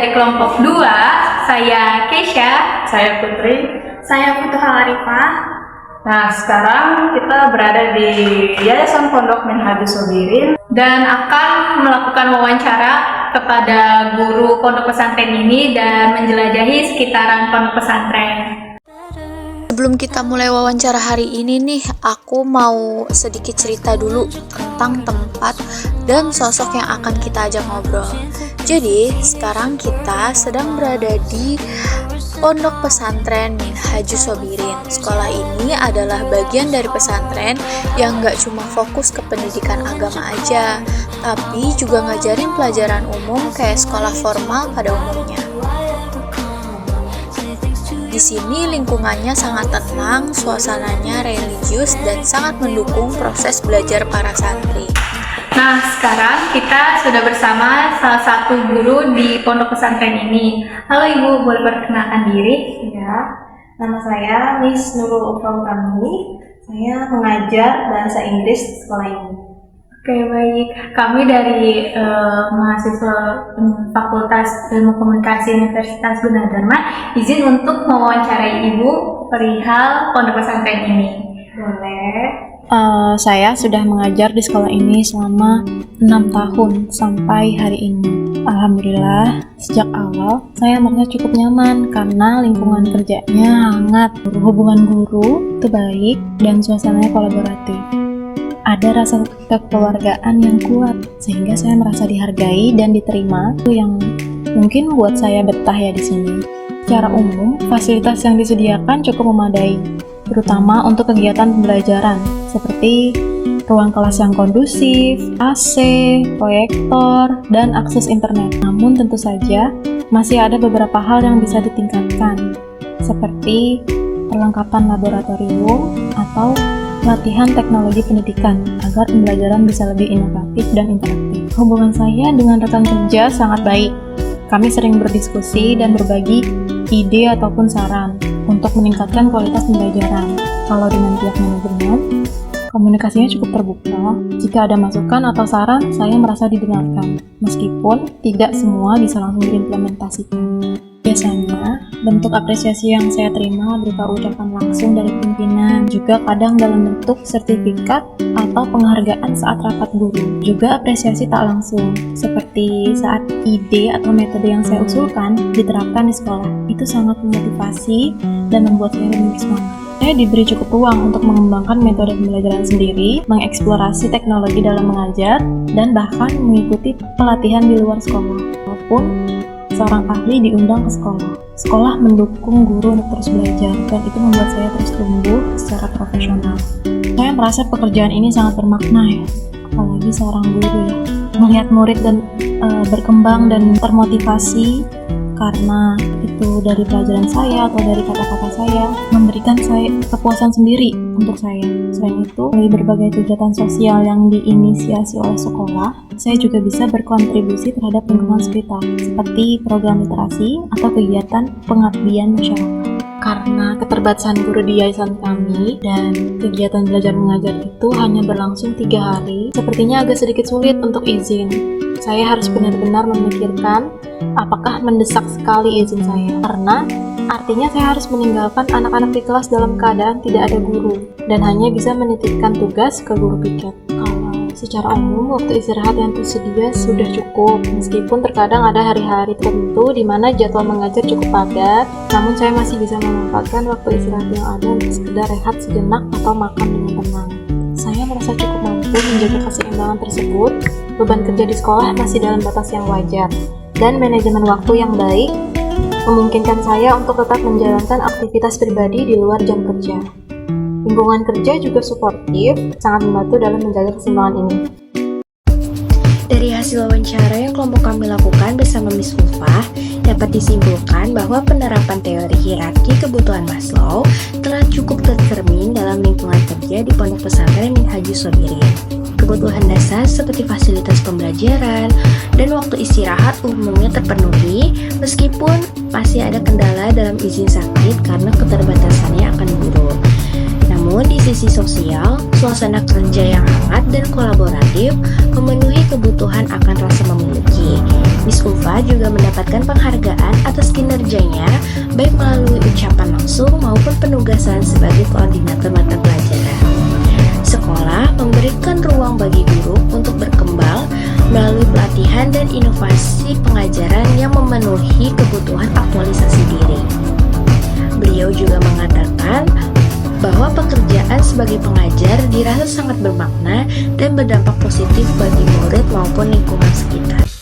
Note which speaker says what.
Speaker 1: dari kelompok 2, saya Keisha,
Speaker 2: Saya Putri.
Speaker 3: Saya Futuhal Arifah.
Speaker 2: Nah, sekarang kita berada di Yayasan Pondok Minhajus Sobirin
Speaker 1: dan akan melakukan wawancara kepada guru pondok pesantren ini dan menjelajahi sekitaran pondok pesantren.
Speaker 4: Sebelum kita mulai wawancara hari ini nih, aku mau sedikit cerita dulu tentang tempat dan sosok yang akan kita ajak ngobrol. Jadi, sekarang kita sedang berada di Pondok Pesantren Minhajus Sobirin. Sekolah ini adalah bagian dari pesantren yang gak cuma fokus ke pendidikan agama aja, tapi juga ngajarin pelajaran umum kayak sekolah formal pada umumnya. Di sini lingkungannya sangat tenang, suasananya religius dan sangat mendukung proses belajar para santri.
Speaker 1: Nah, sekarang kita sudah bersama salah satu guru di pondok pesantren ini. Halo Ibu, boleh perkenalkan diri?
Speaker 3: Ya, nama saya Miss Nurul Ufam Kamili. Saya mengajar bahasa Inggris di sekolah ini.
Speaker 1: Oke, baik. Kami dari mahasiswa Fakultas Ilmu Komunikasi Universitas Gunadarma izin untuk mewawancarai Ibu perihal pondok pesantren ini.
Speaker 3: Boleh.
Speaker 5: Saya sudah mengajar di sekolah ini selama 6 tahun sampai hari ini. Alhamdulillah, sejak awal saya merasa cukup nyaman karena lingkungan kerjanya hangat, hubungan guru itu baik, dan suasananya kolaboratif. Ada rasa kekeluargaan yang kuat, sehingga saya merasa dihargai dan diterima, itu yang mungkin buat saya betah ya di sini. Secara umum, fasilitas yang disediakan cukup memadai, terutama untuk kegiatan pembelajaran, seperti ruang kelas yang kondusif, AC, proyektor, dan akses internet. Namun tentu saja, masih ada beberapa hal yang bisa ditingkatkan, seperti perlengkapan laboratorium atau latihan teknologi pendidikan agar pembelajaran bisa lebih inovatif dan interaktif. Hubungan saya dengan rekan kerja sangat baik. Kami sering berdiskusi dan berbagi ide ataupun saran untuk meningkatkan kualitas pembelajaran. Kalau dengan pihak manajemen, komunikasinya cukup terbuka. Jika ada masukan atau saran, saya merasa didengarkan, meskipun tidak semua bisa langsung diimplementasikan. Biasanya, bentuk apresiasi yang saya terima berupa ucapan langsung dari pimpinan, juga kadang dalam bentuk sertifikat atau penghargaan saat rapat guru. Juga apresiasi tak langsung, seperti saat ide atau metode yang saya usulkan diterapkan di sekolah. Itu sangat memotivasi dan membuat saya lebih bersemangat. Saya diberi cukup ruang untuk mengembangkan metode pembelajaran sendiri, mengeksplorasi teknologi dalam mengajar, dan bahkan mengikuti pelatihan di luar sekolah, maupun seorang ahli diundang ke sekolah. Sekolah mendukung guru untuk terus belajar, dan itu membuat saya terus tumbuh secara profesional. Saya merasa pekerjaan ini sangat bermakna ya, apalagi seorang guru ya. Melihat murid dan berkembang dan termotivasi karena itu dari pelajaran saya atau dari kata-kata saya, memberikan saya kepuasan sendiri untuk saya. Selain itu, melalui berbagai kegiatan sosial yang diinisiasi oleh sekolah, saya juga bisa berkontribusi terhadap lingkungan sekitar, seperti program literasi atau kegiatan pengabdian masyarakat. Karena keterbatasan guru di yayasan kami dan kegiatan belajar mengajar itu hanya berlangsung 3 hari, sepertinya agak sedikit sulit untuk izin. Saya harus benar-benar memikirkan apakah mendesak sekali izin saya, karena artinya saya harus meninggalkan anak-anak di kelas dalam keadaan tidak ada guru dan hanya bisa menitipkan tugas ke guru piket. Kalau secara umum, waktu istirahat yang tersedia sudah cukup, meskipun terkadang ada hari-hari tertentu di mana jadwal mengajar cukup padat, namun saya masih bisa memanfaatkan waktu istirahat yang ada untuk sekedar rehat sejenak atau makan dengan tenang. Saya merasa cukup mampu menjaga keseimbangan tersebut. Beban kerja di sekolah masih dalam batas yang wajar, dan manajemen waktu yang baik memungkinkan saya untuk tetap menjalankan aktivitas pribadi di luar jam kerja. Lingkungan kerja juga suportif, sangat membantu dalam menjaga keseimbangan ini.
Speaker 6: Dari hasil wawancara yang kelompok kami lakukan bersama Miss Ulfah, dapat disimpulkan bahwa penerapan teori hierarki kebutuhan Maslow telah cukup tercermin dalam lingkungan kerja di Pondok Pesantren Minhajus Sobirin. Kebutuhan dasar seperti fasilitas pembelajaran dan waktu istirahat umumnya terpenuhi, meskipun masih ada kendala dalam izin sakit karena keterbatasannya akan guru. Namun di sisi sosial, suasana kerja yang hangat dan kolaboratif memenuhi kebutuhan akan rasa memiliki. Miss Ulfa juga mendapatkan penghargaan atas kinerjanya baik melalui ucapan langsung maupun penugasan sebagai koordinator mata pelajaran. Sekolah memberikan ruang bagi guru untuk berkembang melalui pelatihan dan inovasi pengajaran yang memenuhi kebutuhan aktualisasi diri. Beliau juga mengatakan bahwa pekerjaan sebagai pengajar dirasa sangat bermakna dan berdampak positif bagi murid maupun lingkungan sekitar.